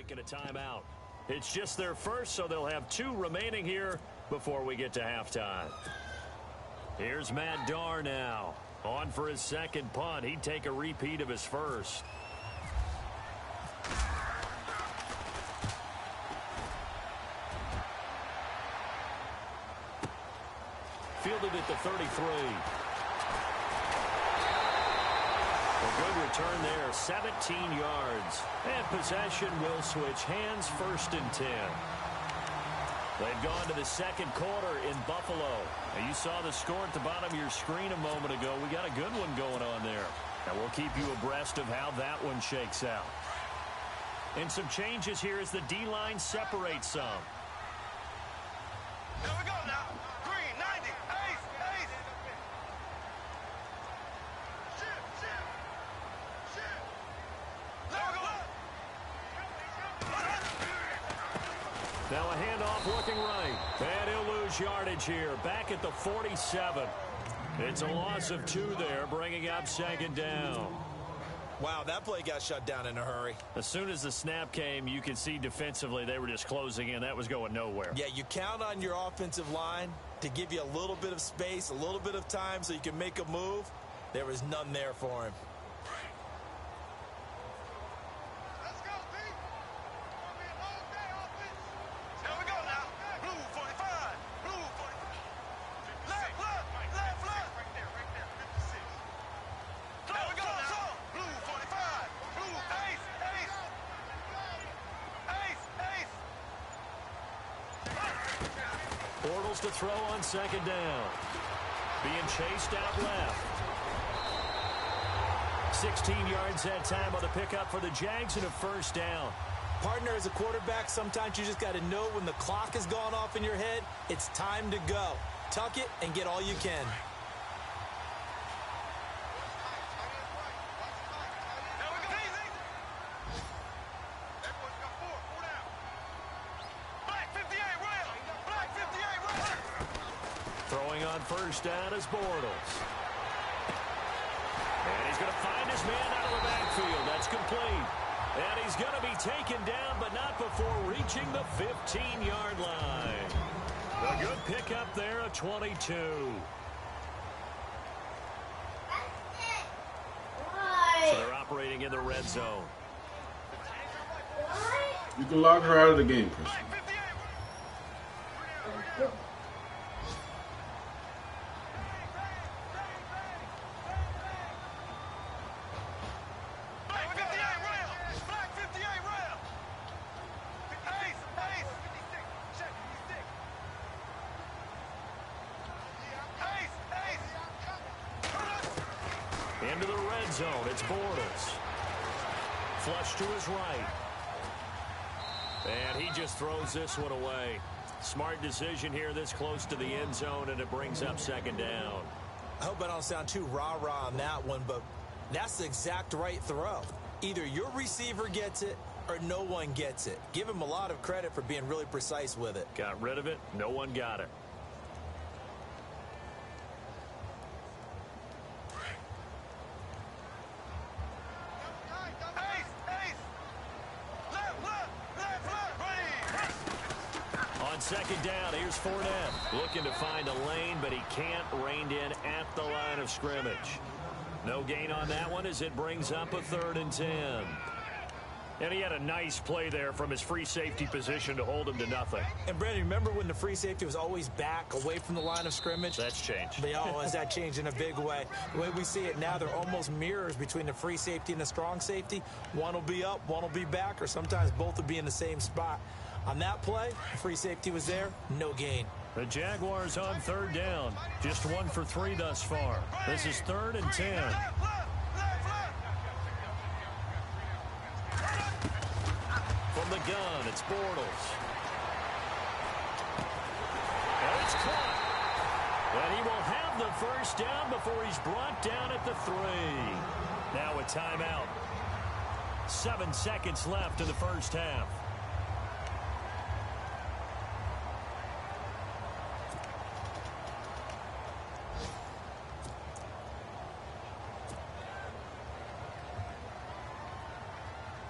taking a timeout. It's just their first, so they'll have 2 remaining here before we get to halftime. Here's Matt Darr now. On for his second punt. He'd take a repeat of his first. Fielded at the 33. A good return there, 17 yards. And possession will switch hands, 1st and 10. They've gone to the second quarter in Buffalo. Now, you saw the score at the bottom of your screen a moment ago. We got a good one going on there. And we'll keep you abreast of how that one shakes out. And some changes here as the D-line separates some. Here we go now. Green, 90, ace. Shit. Let go. Now a handoff looking right. And he'll lose yardage here. Back at the 47. It's a loss of 2 there, bringing up 2nd down. Wow, that play got shut down in a hurry. As soon as the snap came, you could see defensively they were just closing in. That was going nowhere. Yeah, you count on your offensive line to give you a little bit of space, a little bit of time so you can make a move. There was none there for him. Let's go, B. Gonna be a long day offense. Here we go now. Blue 45. Blue 45. Left. Right there. 56. Here we go now. Blue 45. Blue ace. Bortles to throw on 2nd down. Being chased out left. 16 yards that time on the pickup for the Jags and a 1st down. Partner, as a quarterback, sometimes you just got to know when the clock has gone off in your head, it's time to go. Tuck it and get all you can. Throwing on 1st down is Bortles. And he's going to find his man out of the backfield. That's complete. And he's going to be taken down, but not before reaching the 15-yard line. A good pickup there, a 22. So they're operating in the red zone. You can lock her out of the game, Chris. Into the red zone, it's Bortles. Flush to his right. And he just throws this one away. Smart decision here this close to the end zone, and it brings up 2nd down. I hope I don't sound too rah-rah on that one, but that's the exact right throw. Either your receiver gets it or no one gets it. Give him a lot of credit for being really precise with it. Got rid of it. No one got it. On 2nd down, here's Fournette. Looking to find a lane, but he can't. Reined in at the line of scrimmage. No gain on that one as it brings up a 3rd and 10. And he had a nice play there from his free safety position to hold him to nothing. And, Brandon, remember when the free safety was always back away from the line of scrimmage? That's changed. But, has that changed in a big way? The way we see it now, they're almost mirrors between the free safety and the strong safety. One will be up, one will be back, or sometimes both will be in the same spot. On that play, free safety was there, no gain. The Jaguars on 3rd down. Just 1 for 3 thus far. This is 3rd and 10. From the gun, it's Bortles. And it's caught. And he will have the 1st down before he's brought down at the 3. Now a timeout. 7 seconds left in the 1st half.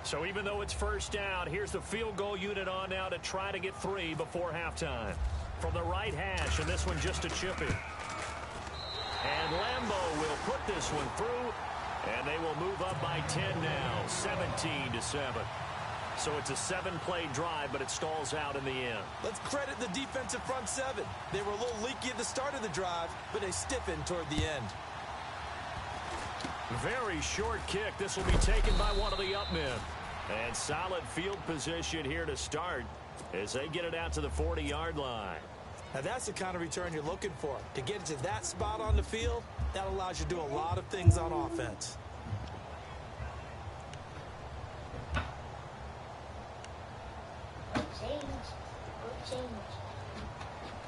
So even though it's first down, here's the field goal unit on now to try to get 3 before halftime. From the right hash, and this one just a chip in. And Lambeau will put this one through, and they will move up by 10 now, 17-7. So it's a 7-play drive, but it stalls out in the end. Let's credit the defensive front 7. They were a little leaky at the start of the drive, but they stiffened toward the end. Very short kick. This will be taken by one of the up men. And solid field position here to start as they get it out to the 40-yard line. Now that's the kind of return you're looking for. To get to that spot on the field, that allows you to do a lot of things on offense.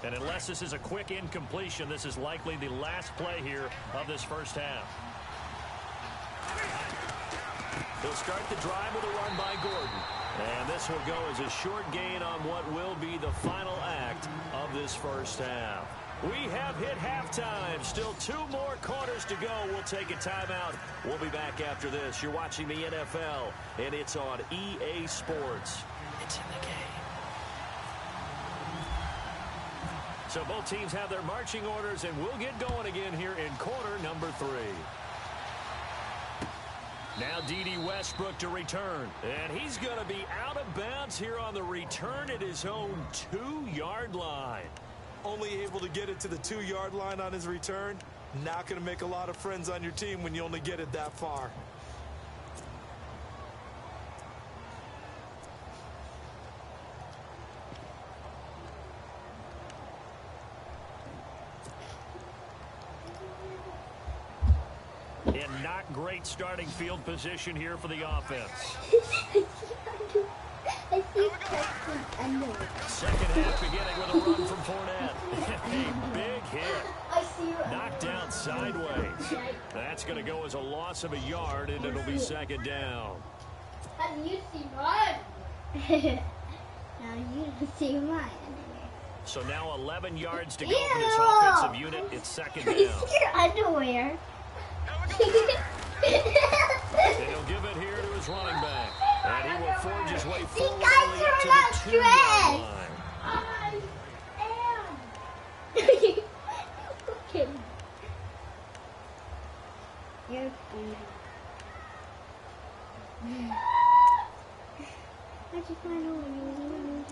And unless this is a quick incompletion, this is likely the last play here of this first half. They'll start the drive with a run by Gordon. And this will go as a short gain on what will be the final act of this first half. We have hit halftime. Still 2 more quarters to go. We'll take a timeout. We'll be back after this. You're watching the NFL, and it's on EA Sports. It's in the game. So both teams have their marching orders, and we'll get going again here in quarter number 3. Now D.D. Westbrook to return. And he's going to be out of bounds here on the return at his own 2-yard line. Only able to get it to the 2-yard line on his return. Not going to make a lot of friends on your team when you only get it that far. And not great starting field position here for the offense. Second half beginning with a run from Fournette. A big hit. Knocked down sideways. That's going to go as a loss of a yard, and it'll be second down. How do you see mine? Now you see mine. So now 11 yards to go for this offensive unit. It's second down. Your underwear. And he'll give it here to his running back. And he will forge his way forward only up to the 2-yard line. I am. Okay. You're funny. I just want to win.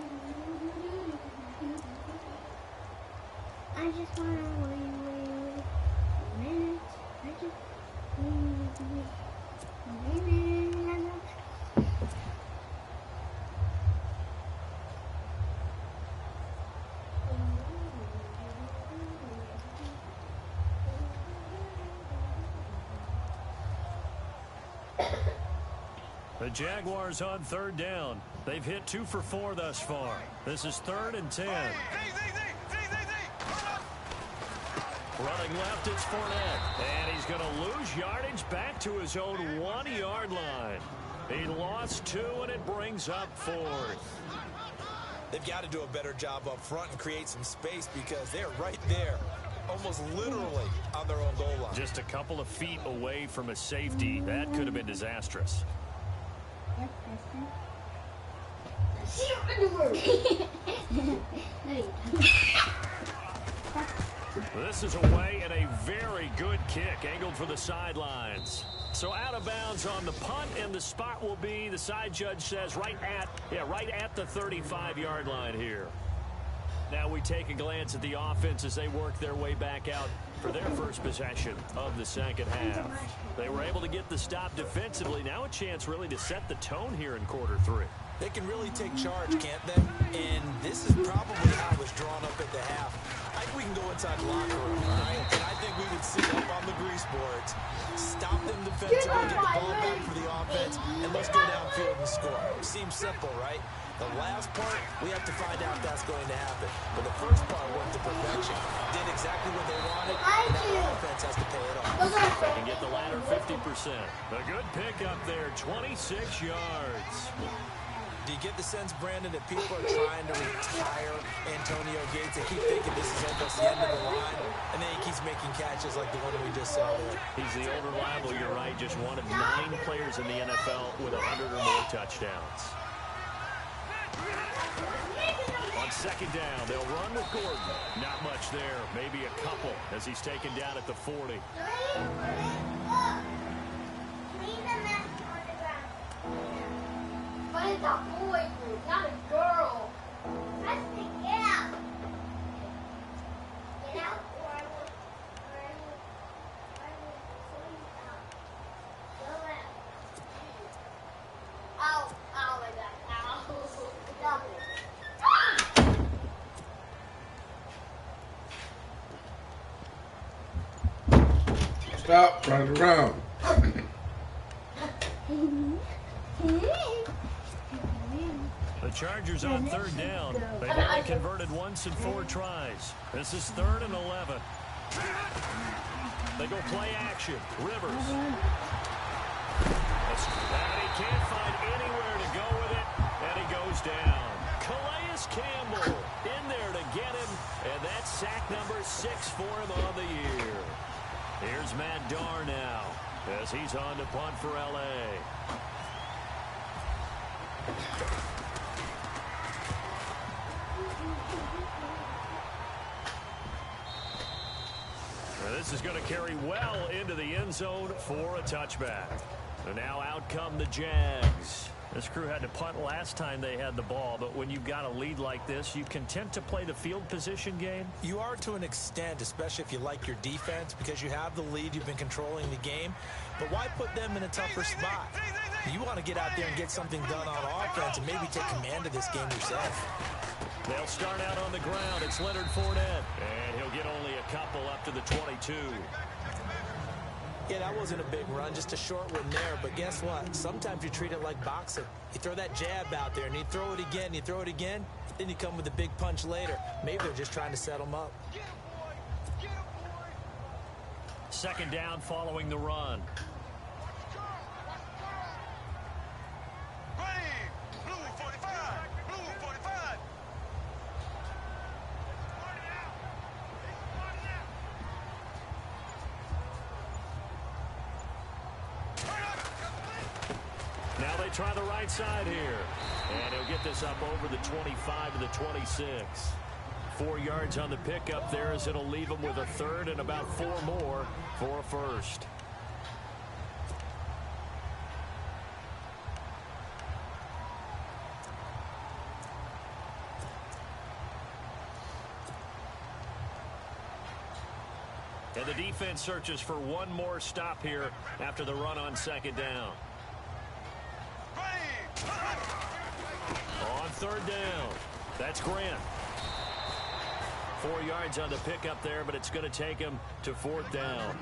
I just want to win. I just The Jaguars on third down. They've hit 2 for 4 thus far. This is 3rd and 10. Running left, it's Fournette. And he's going to lose yardage back to his own 1-yard line. He lost 2, and it brings up 4th. They've got to do a better job up front and create some space because they're right there, almost literally on their own goal line. Just a couple of feet away from a safety. That could have been disastrous. This is away and a very good kick angled for the sidelines. So out of bounds on the punt, and the spot will be, the side judge says, right at the 35-yard line here. Now we take a glance at the offense as they work their way back out for their first possession of the second half. They were able to get the stop defensively. Now a chance really to set the tone here in quarter 3. They can really take charge, can't they? And this is probably how it was drawn up at the half. I think we can go inside the locker room, all right? And I think we would sit up on the grease boards, stop them defensively, get the ball back for the offense, and let's go downfield and score. Seems simple, right? The last part, we have to find out if that's going to happen. But the first part worked to perfection. Did exactly what they wanted, and now the offense has to pay it off. And get the latter 50%. A good pickup there, 26 yards. D, you get the sense, Brandon, that people are trying to retire Antonio Gates. They keep thinking this is almost the end of the line, and then he keeps making catches like the one we just saw there. He's the old reliable, you're right, just one of 9 players in the NFL with 100 or more touchdowns. On second down, they'll run with Gordon. Not much there, maybe a couple as he's taken down at the 40. But it's a boy group, not a girl. Let's get out. Get out, or I will pull you out. Go out. Ow, ow, my God, ow. Stop it. Stop running around. The Chargers on third down. They've only converted once in 4 tries. This is 3rd and 11. They go play action. Rivers. And he can't find anywhere to go with it, and he goes down. Calais Campbell in there to get him, and that's sack number 6 for him on the year. Here's Matt Darr now as he's on to punt for L.A. This is going to carry well into the end zone for a touchback. And now out come the Jags. This crew had to punt last time they had the ball, but when you've got a lead like this, you content to play the field position game? You are to an extent, especially if you like your defense, because you have the lead, you've been controlling the game. But why put them in a tougher spot? You want to get out there and get something done on offense and maybe take command of this game yourself. They'll start out on the ground. It's Leonard Fournette. And he'll get only a couple up to the 22. Yeah, that wasn't a big run, just a short one there. But guess what? Sometimes you treat it like boxing. You throw that jab out there, and you throw it again, you throw it again, then you come with a big punch later. Maybe they're just trying to set them up. Second down following the run. Now they try the right side here. And he'll get this up over the 25 to the 26. 4 yards on the pickup there as it'll leave him with a third and about 4 more for a first. And the defense searches for one more stop here after the run on second down. On third down, that's Grant. 4 yards on the pickup there, but it's going to take him to 4th down.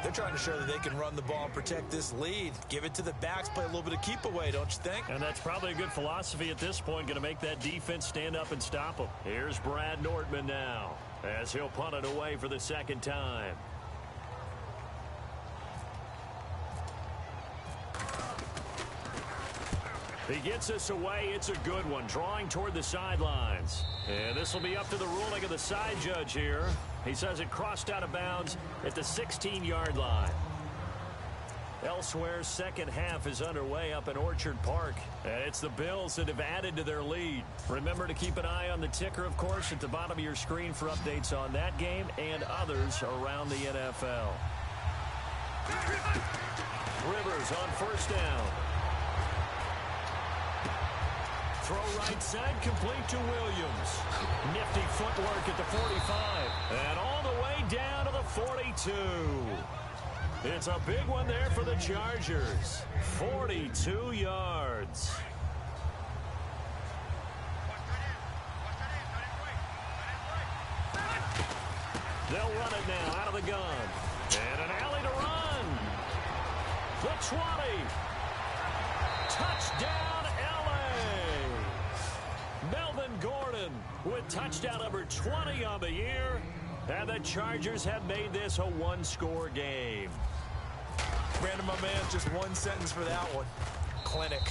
They're trying to show that they can run the ball and protect this lead. Give it to the backs, play a little bit of keep away, don't you think? And that's probably a good philosophy at this point, going to make that defense stand up and stop them. Here's Brad Nordman now as he'll punt it away for the second time. He gets us away. It's a good one, drawing toward the sidelines. And this will be up to the ruling of the side judge here. He says it crossed out of bounds at the 16-yard line. Elsewhere, second half is underway up in Orchard Park. And it's the Bills that have added to their lead. Remember to keep an eye on the ticker, of course, at the bottom of your screen for updates on that game and others around the NFL. Rivers on first down. Throw right side, complete to Williams. Nifty footwork at the 45. And all the way down to the 42. It's a big one there for the Chargers. 42 yards. They'll run it now out of the gun. And an alley to run. The 20. Touchdown, L.A. Melvin Gordon with touchdown number 20 on the year. And the Chargers have made this a one-score game. Brandon, my man, just one sentence for that one. Clinic.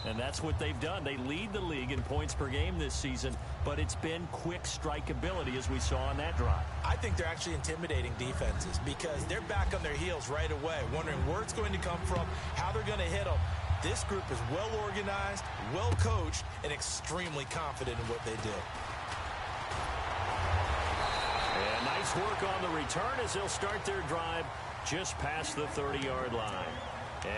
And that's what they've done. They lead the league in points per game this season, but it's been quick strikeability as we saw on that drive. I think they're actually intimidating defenses because they're back on their heels right away, wondering where it's going to come from, how they're going to hit them. This group is well organized, well coached, and extremely confident in what they do. And nice work on the return as they'll start their drive just past the 30-yard line.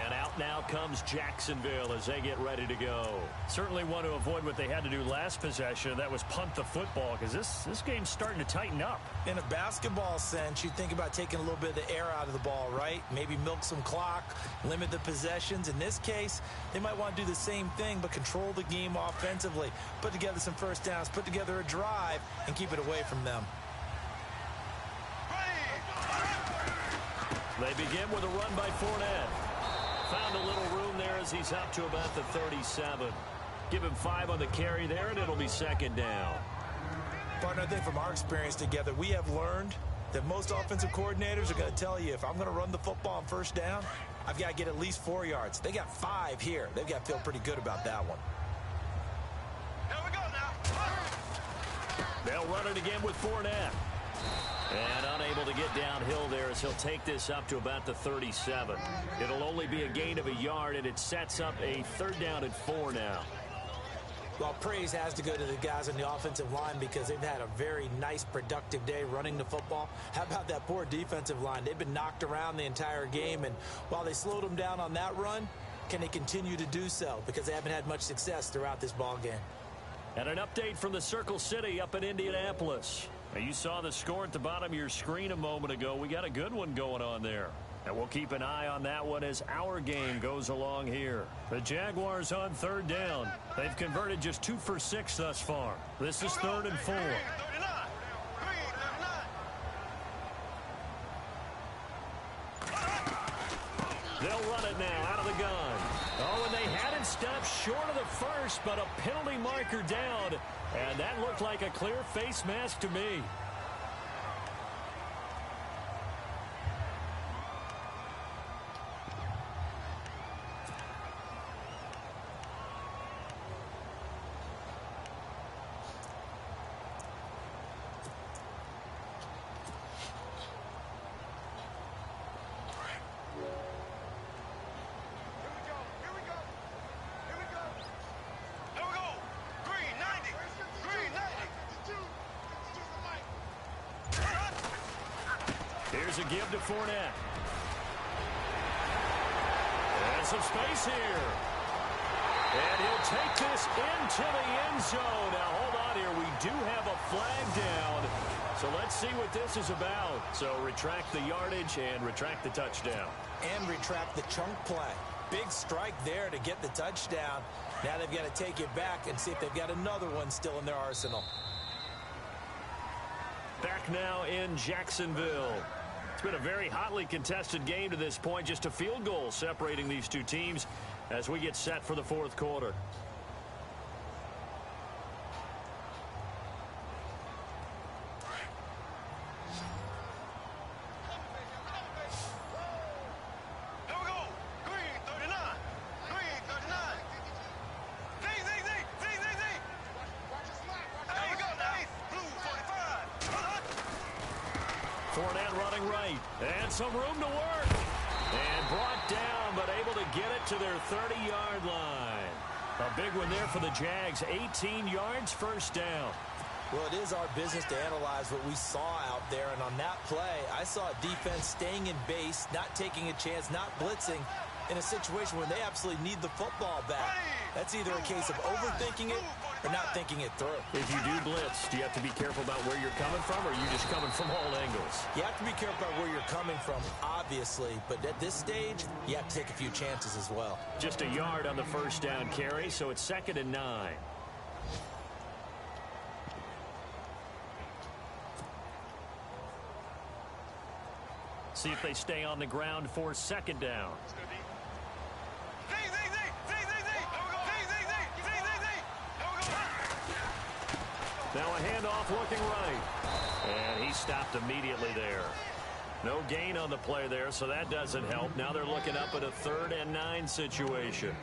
And out now comes Jacksonville as they get ready to go. Certainly want to avoid what they had to do last possession. That was punt the football, because this game's starting to tighten up. In a basketball sense, you think about taking a little bit of the air out of the ball, right? Maybe milk some clock, limit the possessions. In this case, they might want to do the same thing, but control the game offensively. Put together some first downs, put together a drive, and keep it away from them. They begin with a run by Fournette. Found a little room there as he's up to about the 37. Give him 5 on the carry there, and it'll be second down. Partner, I think from our experience together, we have learned that most offensive coordinators are going to tell you, if I'm going to run the football on first down, I've got to get at least 4 yards. They got 5 here. They've got to feel pretty good about that one. Here we go now. They'll run it again with Fournette. And unable to get downhill there as he'll take this up to about the 37. It'll only be a gain of a yard, and it sets up a 3rd down and 4 now. Well, praise has to go to the guys on the offensive line because they've had a very nice, productive day running the football. How about that poor defensive line? They've been knocked around the entire game, and while they slowed them down on that run, can they continue to do so? Because they haven't had much success throughout this ball game. And an update from the Circle City up in Indianapolis. Now, you saw the score at the bottom of your screen a moment ago. We got a good one going on there. And we'll keep an eye on that one as our game goes along here. The Jaguars on 3rd down. They've converted just 2 for 6 thus far. This is 3rd and 4. They'll run it now out of the gun. Oh, and they had it stopped short of the first, but a penalty marker down. And that looked like a clear face mask to me. Here's a give to Fournette. And some space here. And he'll take this into the end zone. Now, hold on here. We do have a flag down. So let's see what this is about. So retract the yardage and retract the touchdown. And retract the chunk play. Big strike there to get the touchdown. Now they've got to take it back and see if they've got another one still in their arsenal. Back now in Jacksonville. It's been a very hotly contested game to this point. Just a field goal separating these two teams as we get set for the 4th quarter. Fournette running right. And some room to work. And brought down, but able to get it to their 30-yard line. A big one there for the Jags. 18 yards, 1st down. Well, it is our business to analyze what we saw out there. And on that play, I saw a defense staying in base, not taking a chance, not blitzing in a situation where they absolutely need the football back. That's either a case of overthinking it or not thinking it through. If you do blitz, do you have to be careful about where you're coming from, or are you just coming from all angles? You have to be careful about where you're coming from, obviously. But at this stage, you have to take a few chances as well. Just a yard on the 1st down carry, so it's 2nd and 9. See if they stay on the ground for 2nd down. Now a handoff looking right. And he stopped immediately there. No gain on the play there, so that doesn't help. Now they're looking up at a 3rd and 9 situation.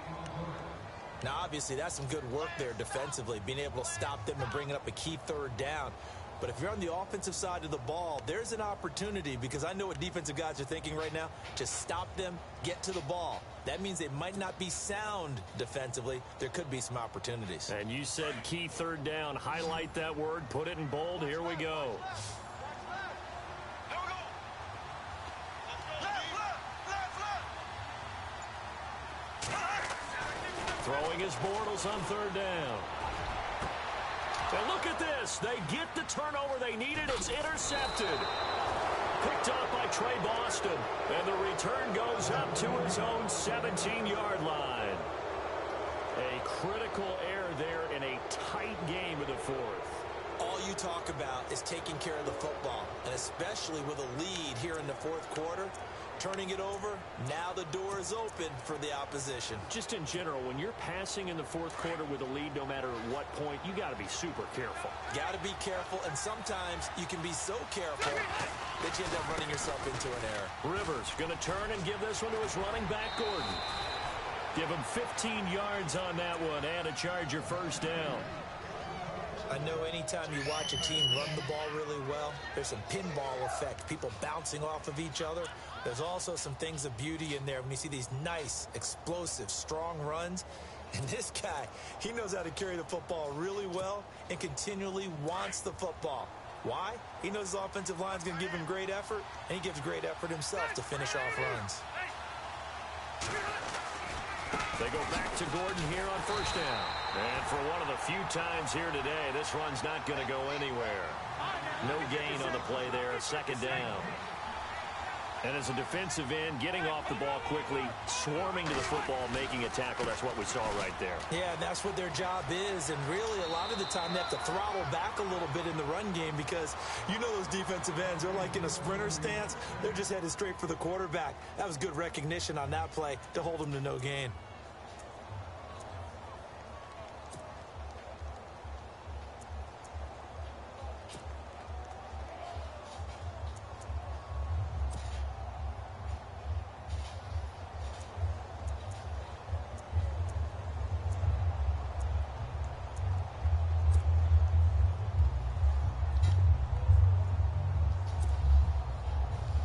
Now, obviously, that's some good work there defensively, being able to stop them and bringing up a key third down. But if you're on the offensive side of the ball, there's an opportunity, because I know what defensive guys are thinking right now. Just stop them, get to the ball. That means they might not be sound defensively. There could be some opportunities. And you said key third down. Highlight that word. Put it in bold. Here we go. Throwing his Bortles on third down. And look at this. They get the turnover they needed. It's intercepted. Picked up by Trey Boston. And the return goes up to his own 17-yard line. A critical error there in a tight game of the fourth. All you talk about is taking care of the football, and especially with a lead here in the fourth quarter. Turning it over, now the door is open for the opposition. Just in general, when you're passing in the fourth quarter with a lead, no matter at what point, you got to be super careful. Got to be careful, and sometimes you can be so careful that you end up running yourself into an error. Rivers going to turn and give this one to his running back, Gordon. Give him 15 yards on that one and a Charger first down. I know anytime you watch a team run the ball really well, there's some pinball effect, people bouncing off of each other. There's also some things of beauty in there when you see these nice, explosive, strong runs. And this guy, he knows how to carry the football really well and continually wants the football. Why? He knows his offensive line's going to give him great effort, and he gives great effort himself to finish off runs. They go back to Gordon here on first down. And for one of the few times here today, this run's not going to go anywhere. No gain on the play there, second down. And as a defensive end, getting off the ball quickly, swarming to the football, making a tackle, that's what we saw right there. Yeah, that's what their job is, and really a lot of the time they have to throttle back a little bit in the run game because you know those defensive ends, they're like in a sprinter stance. They're just headed straight for the quarterback. That was good recognition on that play to hold them to no gain.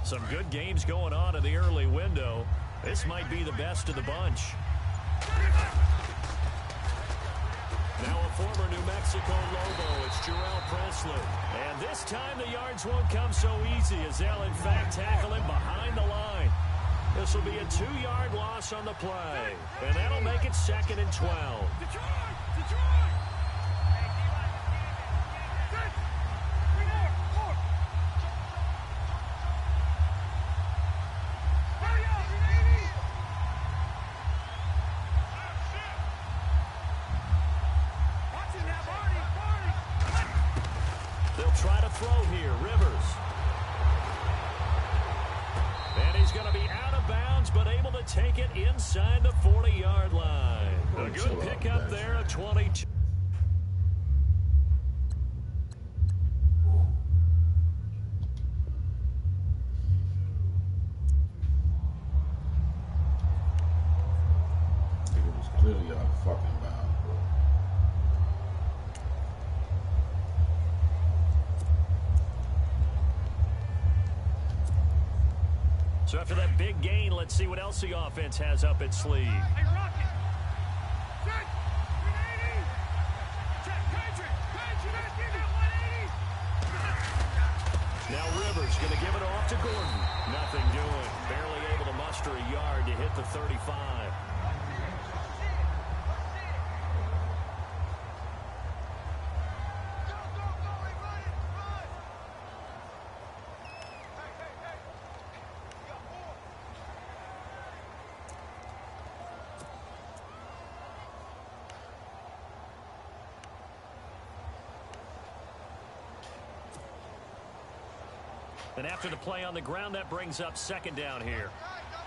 Some good games going on in the early window. This might be the best of the bunch. Now a former New Mexico Lobo, it's Jarrell Presley. And this time the yards won't come so easy as they'll in fact tackle him behind the line. This will be a 2-yard loss on the play. And that'll make it 2nd and 12. Try to throw here, Rivers. And he's going to be out of bounds, but able to take it inside the 40-yard line. A good pickup there at 22. I think it was clearly out of fucking bounds. So after that big gain, let's see what else the offense has up its sleeve. Hey, Rocket! Check! 180! Check! Patrick! Patrick! Give it 180! Now Rivers going to give it off to Gordon. Nothing doing. Barely able to muster a yard to hit the 35. And after the play on the ground, that brings up 2nd down here.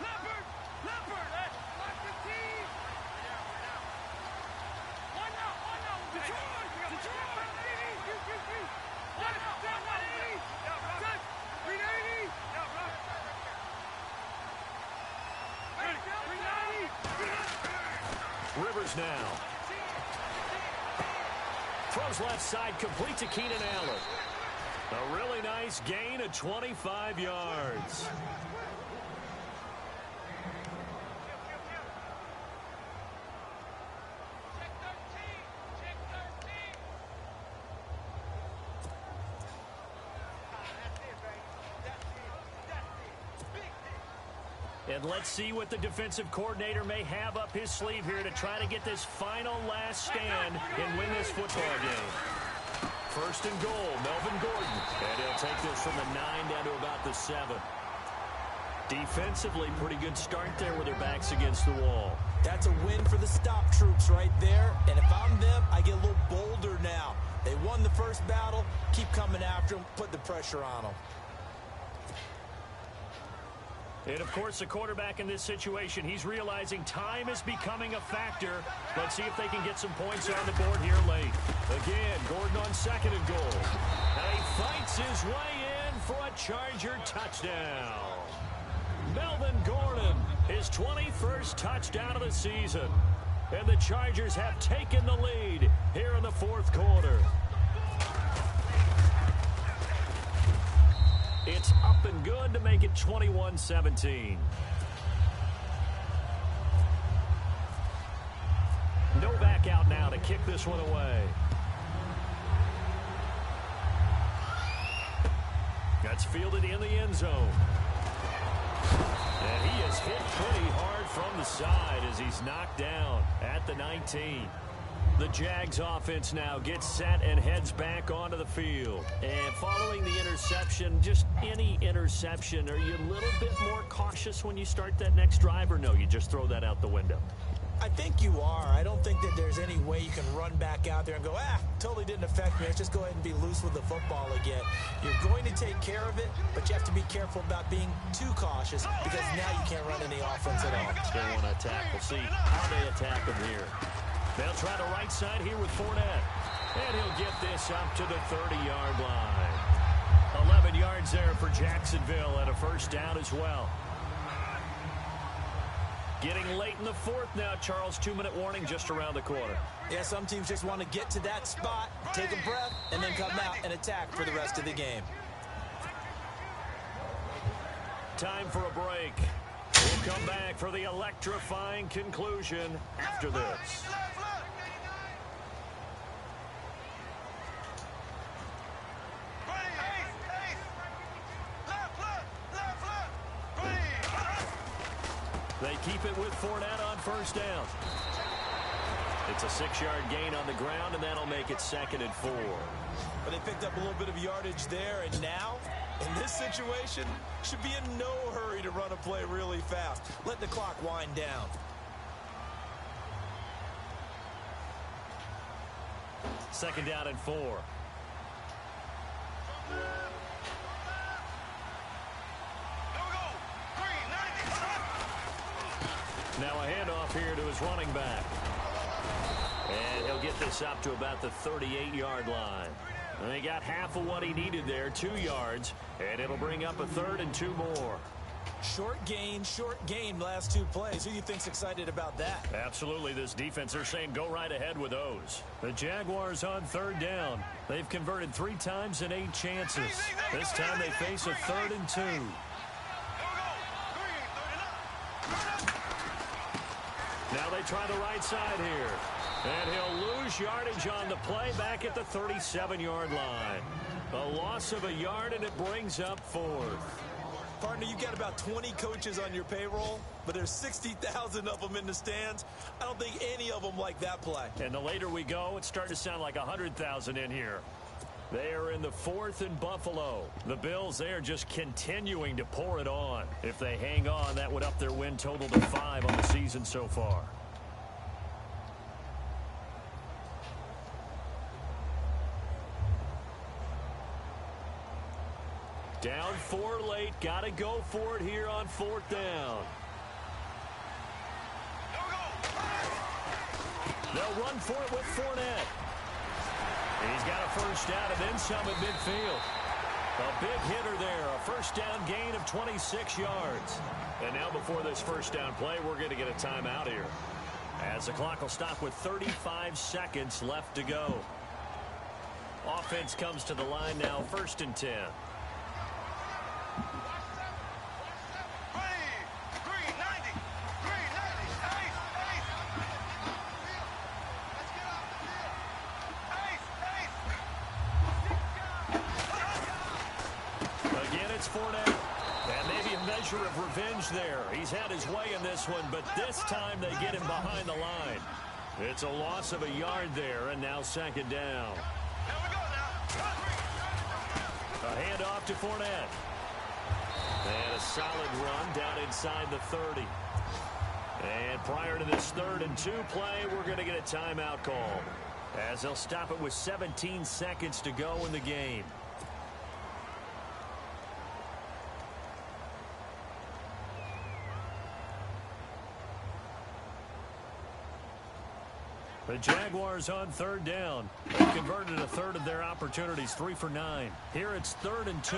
Leopard! Leopard! Lock the team! One out! Detroit! Detroit! 180! 380! 380! Rivers throws now. Throws left side, complete to Keenan Allen. A really nice gain of 25 yards. And let's see what the defensive coordinator may have up his sleeve here to try to get this final last stand and win this football game. First and goal, Melvin Gordon. And he'll take this from the 9 down to about the 7. Defensively, pretty good start there with their backs against the wall. That's a win for the stop troops right there. And if I'm them, I get a little bolder now. They won the first battle. Keep coming after them. Put the pressure on them. And, of course, the quarterback in this situation, he's realizing time is becoming a factor. Let's see if they can get some points on the board here late. Again, Gordon on second and goal. And he fights his way in for a Charger touchdown. Melvin Gordon, his 21st touchdown of the season. And the Chargers have taken the lead here in the fourth quarter. It's up and good to make it 21-17. Novak out now to kick this one away. That's fielded in the end zone. And he is hit pretty hard from the side as he's knocked down at the 19. The Jags offense now gets set and heads back onto the field. And following the interception, just any interception, are you a little bit more cautious when you start that next drive, or no, you just throw that out the window? I think you are. I don't think that there's any way you can run back out there and go, totally didn't affect me. Let's just go ahead and be loose with the football again. You're going to take care of it, but you have to be careful about being too cautious because now you can't run any offense at all. They want to attack. We'll see how they attack them here. They'll try the right side here with Fournette. And he'll get this up to the 30-yard line. 11 yards there for Jacksonville and a first down as well. Getting late in the fourth now, Charles. 2-minute warning just around the corner. Yeah, some teams just want to get to that spot, take a breath, and then come out and attack for the rest of the game. Time for a break. We'll come back for the electrifying conclusion after this. They keep it with Fournette on first down. It's a 6-yard gain on the ground, and that'll make it 2nd and 4. But they picked up a little bit of yardage there, and now, in this situation, should be in no hurry to run a play really fast. Let the clock wind down. Second down and 4. Now a handoff here to his running back. And he'll get this up to about the 38-yard line. And they got half of what he needed there, 2 yards. And it'll bring up a 3rd and 2 more. Short gain last 2 plays. Who do you think's excited about that? Absolutely. This defense, they're saying go right ahead with those. The Jaguars on 3rd down. They've converted 3 times in 8 chances. This time they face a 3rd and 2. Now they try the right side here. And he'll lose yardage on the play back at the 37-yard line. A loss of a yard, and it brings up 4th. Partner, you got about 20 coaches on your payroll, but there's 60,000 of them in the stands. I don't think any of them like that play. And the later we go, it's starting to sound like 100,000 in here. They are in the 4th in Buffalo. The Bills, they are just continuing to pour it on. If they hang on, that would up their win total to 5 on the season so far. Down 4 late. Got to go for it here on 4th down. They'll run for it with Fournette. He's got a first down and then some at midfield. A big hitter there. A first down gain of 26 yards. And now before this first down play, we're going to get a timeout here. As the clock will stop with 35 seconds left to go. Offense comes to the line now, 1st and 10. Again, it's Fournette. And maybe a measure of revenge there. He's had his way in this one, but this time they get him behind the line. It's a loss of a yard there, and now 2nd down. A handoff to Fournette. And a solid run down inside the 30. And prior to this 3rd and 2 play, we're going to get a timeout call, as they'll stop it with 17 seconds to go in the game. The Jaguars on 3rd down. They've converted a 1/3 of their opportunities, 3 for 9. Here it's 3rd and 2.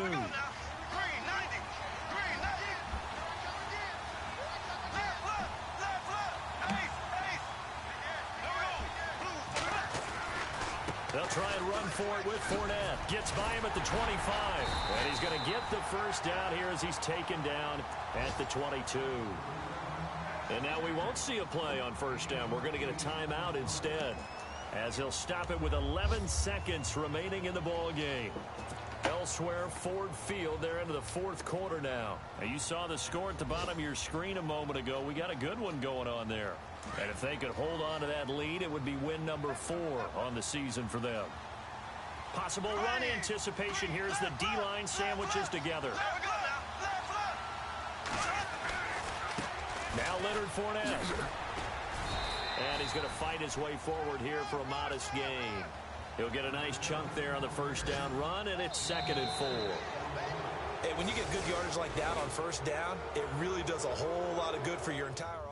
They'll try and run for it with Fournette. Gets by him at the 25. And he's going to get the 1st down here as he's taken down at the 22. And now we won't see a play on 1st down. We're going to get a timeout instead, as he'll stop it with 11 seconds remaining in the ball game. Elsewhere, Ford Field, they're into the 4th quarter now. And you saw the score at the bottom of your screen a moment ago. We got a good one going on there. And if they could hold on to that lead, it would be win number 4 on the season for them. Possible run anticipation here as the D-line sandwiches together. Now Leonard Fournette. And he's going to fight his way forward here for a modest gain. He'll get a nice chunk there on the 1st down run, and it's 2nd and 4. Hey, when you get good yardage like that on 1st down, it really does a whole lot of good for your entire